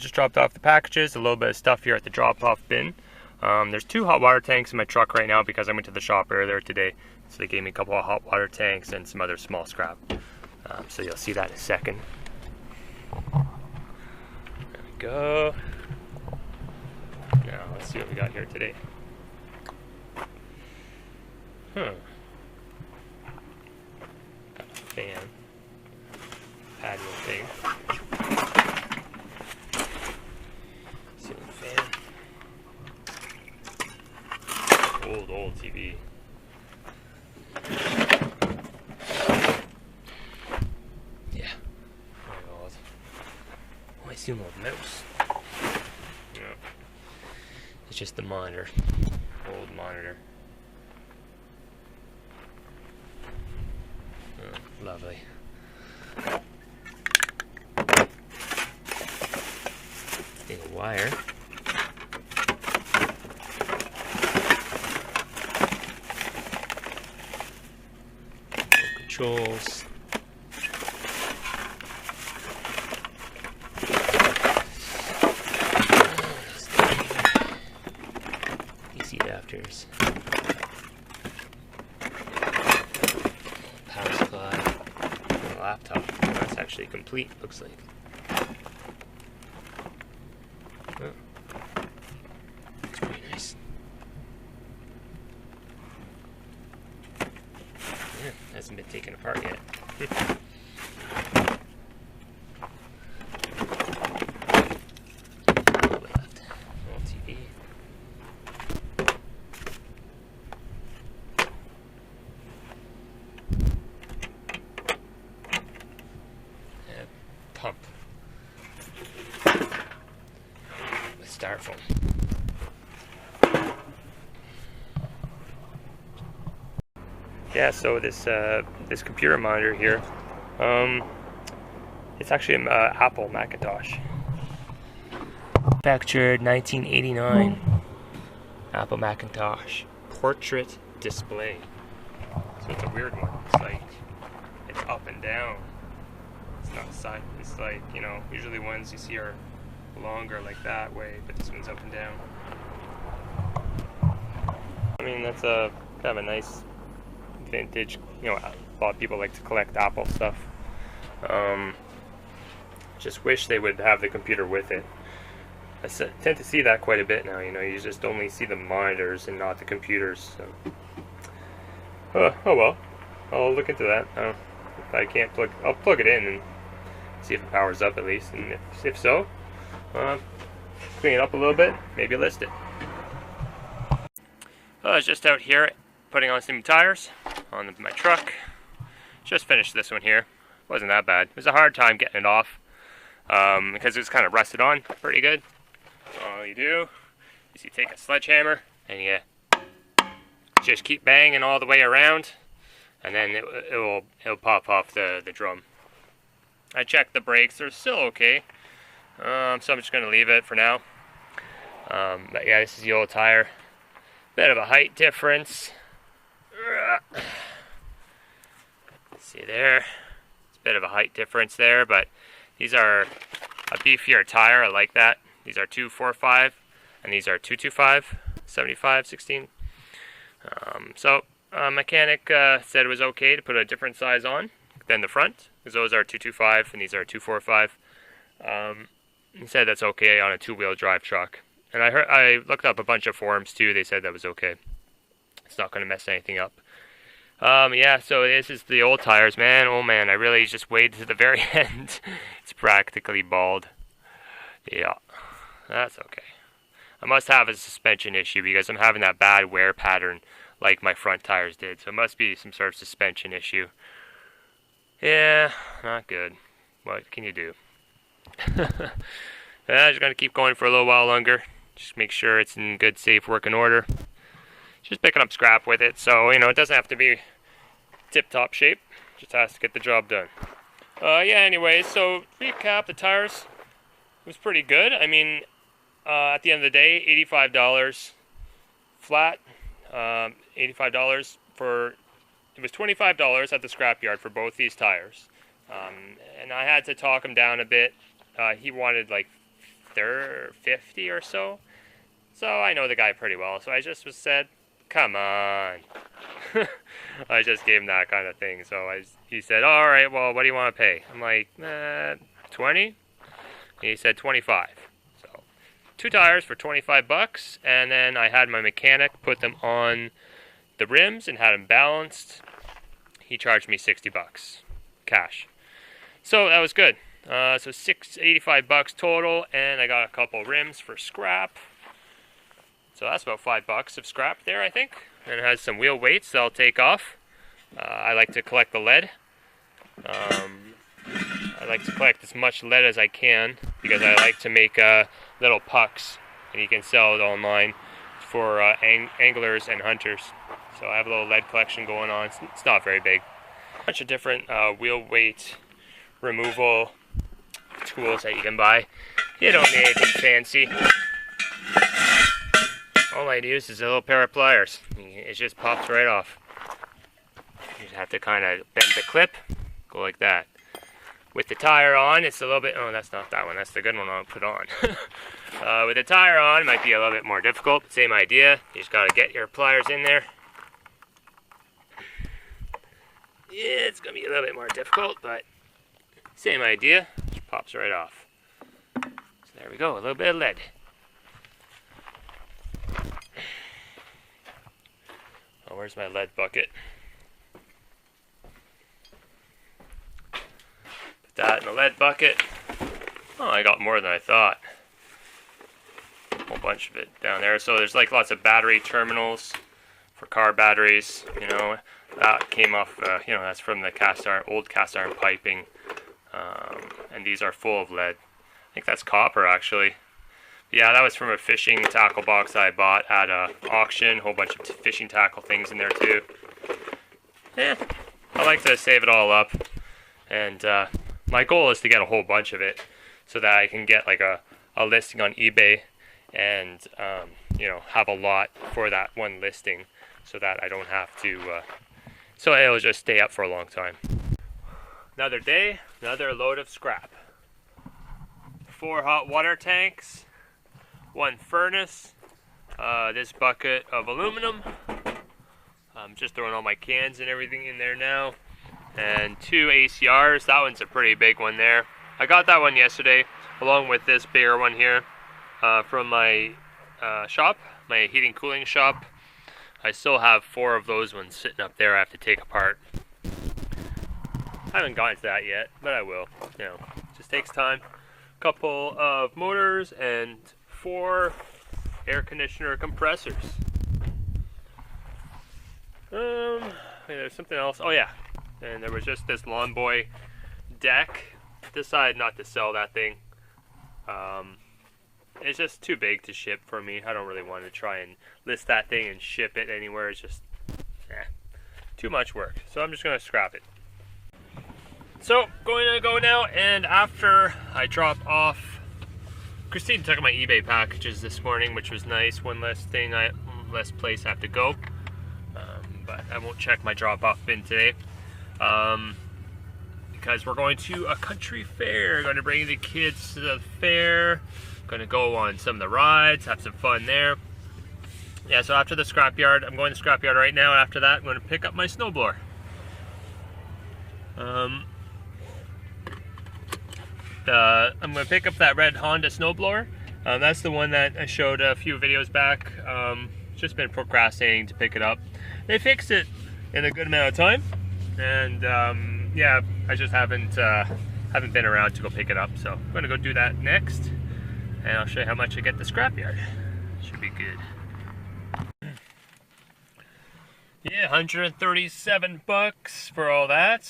just dropped off the packages, a little bit of stuff here at the drop-off bin. There's 2 hot water tanks in my truck right now because I went to the shop earlier today. So they gave me a couple of hot water tanks and some other small scrap. So you'll see that in a second. There we go. Now let's see what we got here today. Got a fan. Patio thing. Ceiling fan. Old TV. Yeah. Very old. Oh, I see an old mouse. Yeah. It's just the monitor. Old monitor. Oh, lovely. Take a wire. Controls. DC adapters. Power supply. And a laptop. That's actually complete, looks like. Oh. That's pretty nice. Yeah, hasn't been taken apart yet. Left. Old TV. Pump. Styrofoam. Yeah, so this computer monitor here, it's actually an Apple Macintosh. Manufactured 1989. Apple Macintosh portrait display. So it's a weird one. It's like it's up and down. It's not side. It's like, you know, usually ones you see are longer like that way, but this one's up and down. I mean, that's a kind of a nice vintage, you know, a lot of people like to collect Apple stuff. Just wish they would have the computer with it. I tend to see that quite a bit now, you know, you just only see the monitors and not the computers, so. Oh well, I'll look into that. If I can't I'll plug it in and see if it powers up at least, and if so, clean it up a little bit, maybe list it. I was just out here putting on some tires on my truck. Just finished this one here. Wasn't that bad. It was a hard time getting it off because it was kind of rusted on pretty good. All you do is you take a sledgehammer and you just keep banging all the way around, and then it'll pop off the drum. I checked the brakes; they're still okay, so I'm just going to leave it for now. But yeah, this is the old tire. Bit of a height difference. See there? It's a bit of a height difference there, but these are a beefier tire. I like that. These are 245, and these are 225, 75, 16. So mechanic said it was okay to put a different size on than the front, because those are 225 and these are 245. He said that's okay on a 2-wheel drive truck. And I looked up a bunch of forums too. They said that was okay. It's not going to mess anything up. Yeah, so this is the old tires, man. Oh man, I really just waited to the very end. It's practically bald. Yeah, that's okay. I must have a suspension issue because I'm having that bad wear pattern like my front tires did. So it must be some sort of suspension issue. Yeah, not good. What can you do? I'm just going to keep going for a little while longer. Just make sure it's in good, safe working order. Just picking up scrap with it, so, you know, it doesn't have to be tip-top shape. Just has to get the job done. Yeah, anyway, so recap, the tires was pretty good. I mean, at the end of the day, $85 flat. $85 for, it was $25 at the scrapyard for both these tires. And I had to talk him down a bit. He wanted like $50 or so. So I know the guy pretty well. So I just said, come on. I just gave him that kind of thing. So he said, all right, well, what do you want to pay? I'm like, 20? And he said 25. So 2 tires for 25 bucks. And then I had my mechanic put them on the rims and had them balanced. He charged me 60 bucks cash. So that was good. So 85 bucks total, and I got a couple rims for scrap. So that's about 5 bucks of scrap there, I think. And it has some wheel weights that I'll take off. I like to collect the lead. I like to collect as much lead as I can because I like to make little pucks, and you can sell it online for anglers and hunters. So I have a little lead collection going on. It's not very big. A bunch of different wheel weight removal tools that you can buy. You don't need anything fancy. All I use is a little pair of pliers. It just pops right off. You just have to kind of bend the clip, go like that. With the tire on, it's a little bit, oh, that's not that one, that's the good one I'll put on. With the tire on, it might be a little bit more difficult, but same idea. You just gotta get your pliers in there. Yeah, it's gonna be a little bit more difficult, but same idea. Just pops right off. So there we go, a little bit of lead. Oh, where's my lead bucket? Put that in the lead bucket. Oh, I got more than I thought. A whole bunch of it down there. So there's like lots of battery terminals for car batteries. You know, that came off, you know, that's from the cast iron, old cast iron piping. And these are full of lead. I think that's copper actually. Yeah, that was from a fishing tackle box I bought at an auction. A whole bunch of fishing tackle things in there too. Yeah, I like to save it all up. And my goal is to get a whole bunch of it so that I can get like a listing on eBay and, you know, have a lot for that one listing so that I don't have to, so it'll just stay up for a long time. Another day, another load of scrap. 4 hot water tanks. 1 furnace, this bucket of aluminum. I'm just throwing all my cans and everything in there now. And 2 ACRs, that one's a pretty big one there. I got that one yesterday, along with this bigger one here from my shop, my heating cooling shop. I still have 4 of those ones sitting up there I have to take apart. I haven't gotten to that yet, but I will. You know, it just takes time. Couple of motors and 4 air conditioner compressors. There's something else. Oh yeah, and there was just this Lawn Boy deck. Decided not to sell that thing. It's just too big to ship for me. I don't really want to try and list that thing and ship it anywhere. It's just too much work. So I'm just gonna scrap it. So going to go now, and after I drop off, Christine took my eBay packages this morning, which was nice. One less thing, less place I have to go. But I won't check my drop-off bin today because we're going to a country fair. Going to bring the kids to the fair. Going to go on some of the rides, have some fun there. Yeah. So after the scrapyard, I'm going to the scrapyard right now. And after that, I'm going to pick up my snowblower. I'm going to pick up that red Honda snowblower. That's the one that I showed a few videos back. Just been procrastinating to pick it up. They fixed it in a good amount of time, and yeah, I just haven't been around to go pick it up. So I'm going to go do that next, and I'll show you how much I get the scrapyard. Should be good. Yeah, 137 bucks for all that.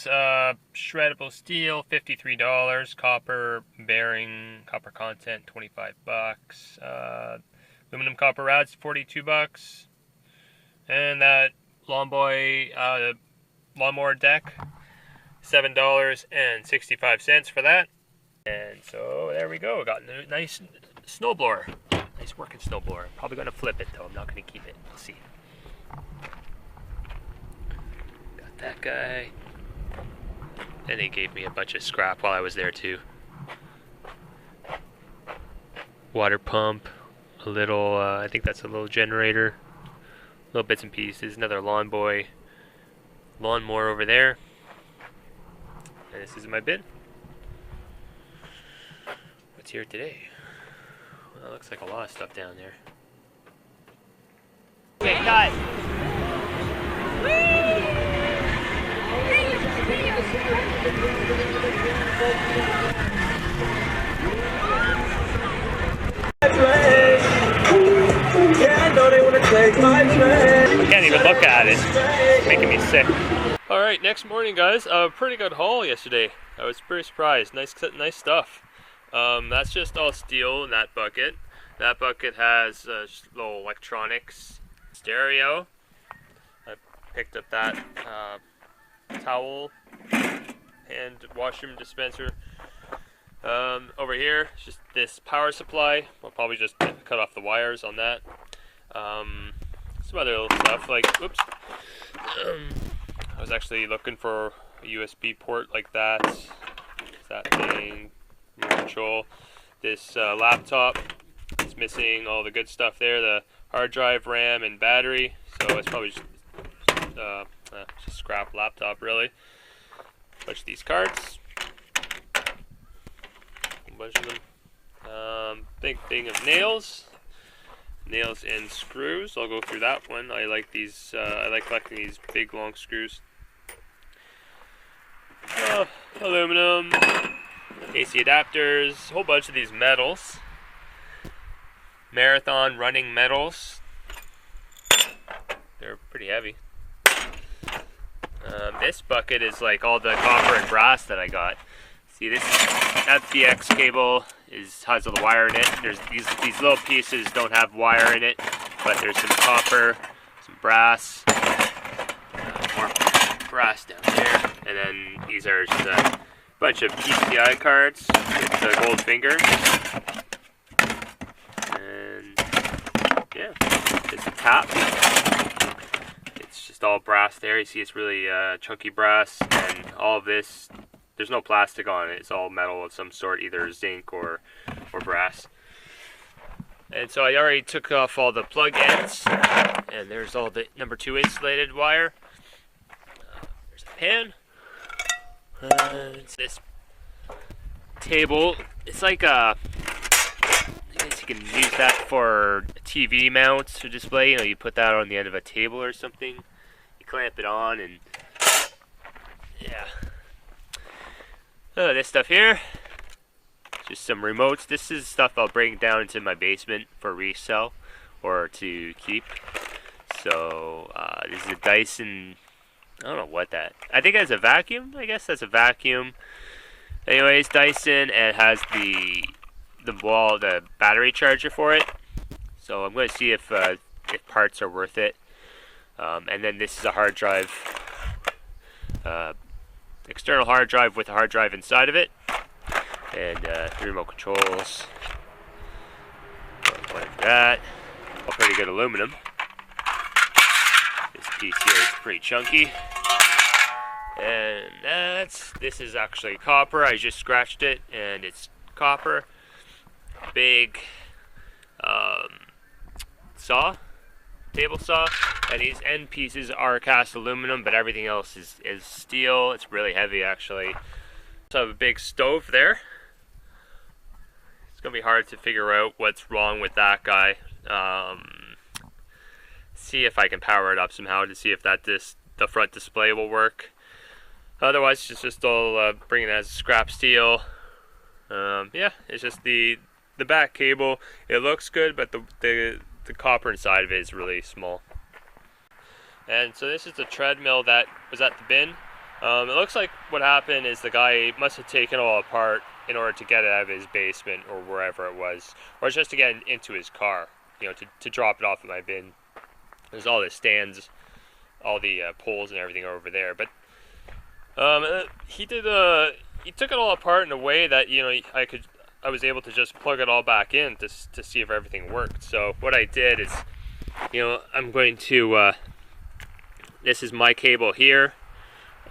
Shreddable steel, $53. Copper bearing, copper content, 25 bucks. Aluminum copper rods, 42 bucks. And that lawnmower deck, $7.65 for that. And so there we go. Got a nice snowblower. Nice working snowblower. Probably gonna flip it though. I'm not gonna keep it. We'll see. That guy. And they gave me a bunch of scrap while I was there too. water pump, a little, I think that's a little generator, little bits and pieces, another lawnmower over there, and this is my bin. What's here today? Well, it looks like a lot of stuff down there. Okay, cut! I can't even look at it. It's making me sick. Alright, next morning, guys. Pretty good haul yesterday. I was pretty surprised. Nice stuff. That's just all steel in that bucket. That bucket has little electronics stereo. I picked up that towel and washroom dispenser. Over here, it's just this power supply. I'll probably just cut off the wires on that. Some other little stuff like, oops. I was actually looking for a USB port like that. That thing, remote control. This laptop is missing all the good stuff there. The hard drive, RAM, and battery. So it's probably just scrap laptop, really. A bunch of these cards. A bunch of them. Big thing of nails. Nails and screws. I'll go through that one. I like these. I like collecting these big long screws. Aluminum, AC adapters, a whole bunch of these metals. Marathon running metals. They're pretty heavy. This bucket is like all the copper and brass that I got. See, this FDX cable has all the wire in it. There's these little pieces don't have wire in it, but there's some copper, some brass, more brass down there, and then these are just a bunch of PCI cards with the gold fingers, and yeah, it's a tap. It's just all brass there. You see, it's really chunky brass, and all of this. There's no plastic on it. It's all metal of some sort, either zinc or brass. And so I already took off all the plug ends, and there's all the number 2 insulated wire. There's a pan. It's this table. It's like I guess you can use that for a TV mount to display. You know, you put that on the end of a table or something. You clamp it on, and yeah. This stuff here, just some remotes. This is stuff I'll bring down into my basement for resell or to keep. So this is a Dyson. I don't know what that. I think that's a vacuum. I guess that's a vacuum. Anyways, Dyson, and it has the battery charger for it. So I'm going to see if parts are worth it. And then this is a hard drive. External hard drive with a hard drive inside of it, and remote controls. Like that. All pretty good aluminum. This piece here is pretty chunky, and this is actually copper. I just scratched it, and it's copper. Big saw. Table saw, and these end pieces are cast aluminum, but everything else is steel. It's really heavy, actually. So I have a big stove there. It's gonna be hard to figure out what's wrong with that guy. See if I can power it up somehow to see if the front display will work. Otherwise, it's just all bring it as scrap steel. Yeah, it's just the back cable. It looks good, but the copper inside of it is really small. And so this is the treadmill that was at the bin. It looks like what happened is the guy must have taken it all apart in order to get it out of his basement or wherever it was, or just to get into his car, you know, to drop it off in my bin. There's all the stands, all the poles and everything over there. But he took it all apart in a way that, you know, I was able to just plug it all back in to see if everything worked. So what I did is, you know, I'm going to, this is my cable here,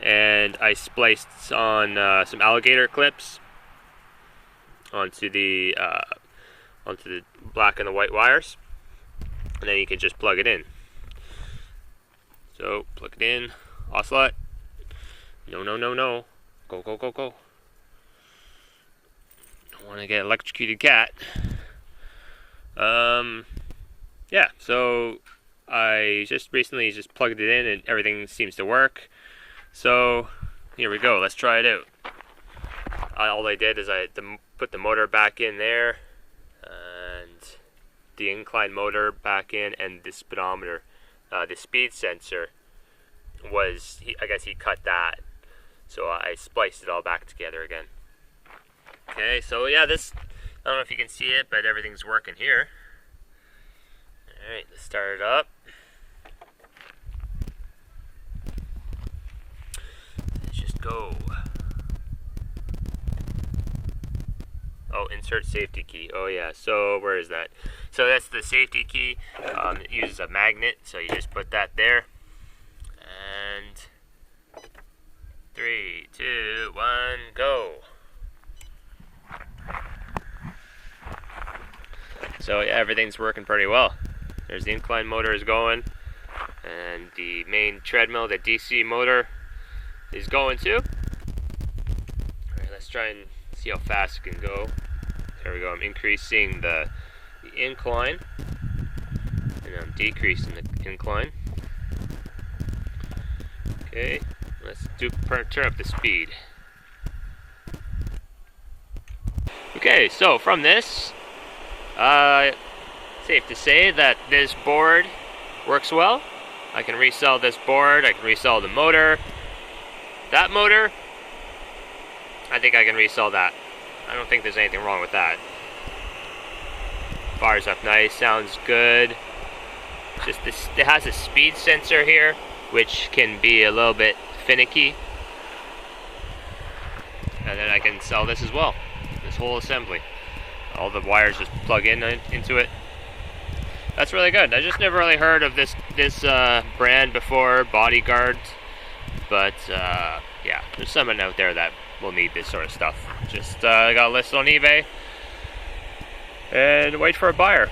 and I spliced on some alligator clips onto the onto the black and the white wires, and then you can just plug it in. So plug it in, Ocelot. No, no, no, no. Go, go, go, go. Don't want to get electrocuted, cat. Yeah, so I just recently just plugged it in and everything seems to work. So here we go, let's try it out. All I did is I put the motor back in there and the incline motor back in, and the speedometer, the speed sensor was, I guess he cut that. So I spliced it all back together again. Okay, so yeah, this, I don't know if you can see it, but everything's working here. Alright, let's start it up. Let's just go. Oh, insert safety key. Oh yeah, so where is that? So that's the safety key. It uses a magnet, so you just put that there. And 3, 2, 1, go. So yeah, everything's working pretty well. There's the incline motor is going, and the main treadmill, the DC motor, is going too. Alright, let's try and see how fast it can go. There we go, I'm increasing the incline, and I'm decreasing the incline. Okay, let's turn up the speed. Okay, so from this, safe to say that this board works well. I can resell this board, I can resell the motor. That motor, I think I can resell that. I don't think there's anything wrong with that. Fires up nice, sounds good. Just this, it has a speed sensor here, which can be a little bit finicky. And then I can sell this as well, this whole assembly. All the wires just plug into it. That's really good. I just never really heard of this brand before, Bodyguard. But yeah, there's someone out there that will need this sort of stuff. Just got a list on eBay and wait for a buyer.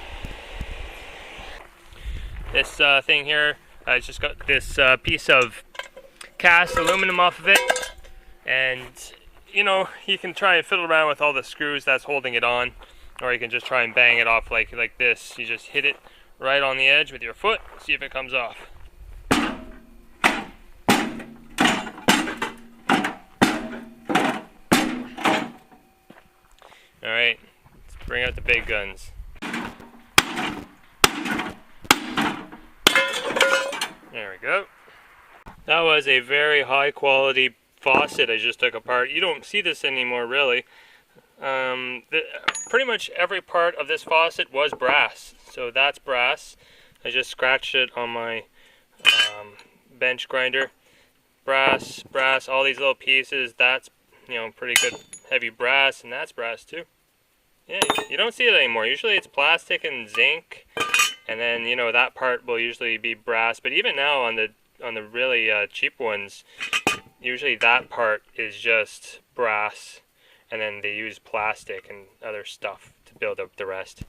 This thing here, I just got this piece of cast aluminum off of it, and you know, you can try and fiddle around with all the screws that's holding it on, or you can just try and bang it off like this. You just hit it right on the edge with your foot, see if it comes off. Alright, let's bring out the big guns. There we go. That was a very high quality faucet I just took apart. You don't see this anymore really. Pretty much every part of this faucet was brass. So that's brass. I just scratched it on my bench grinder. Brass, all these little pieces, that's, you know, pretty good heavy brass, and that's brass too. Yeah, you don't see it anymore. Usually it's plastic and zinc, and then, you know, that part will usually be brass. But even now on the really cheap ones, usually that part is just brass, and then they use plastic and other stuff to build up the rest.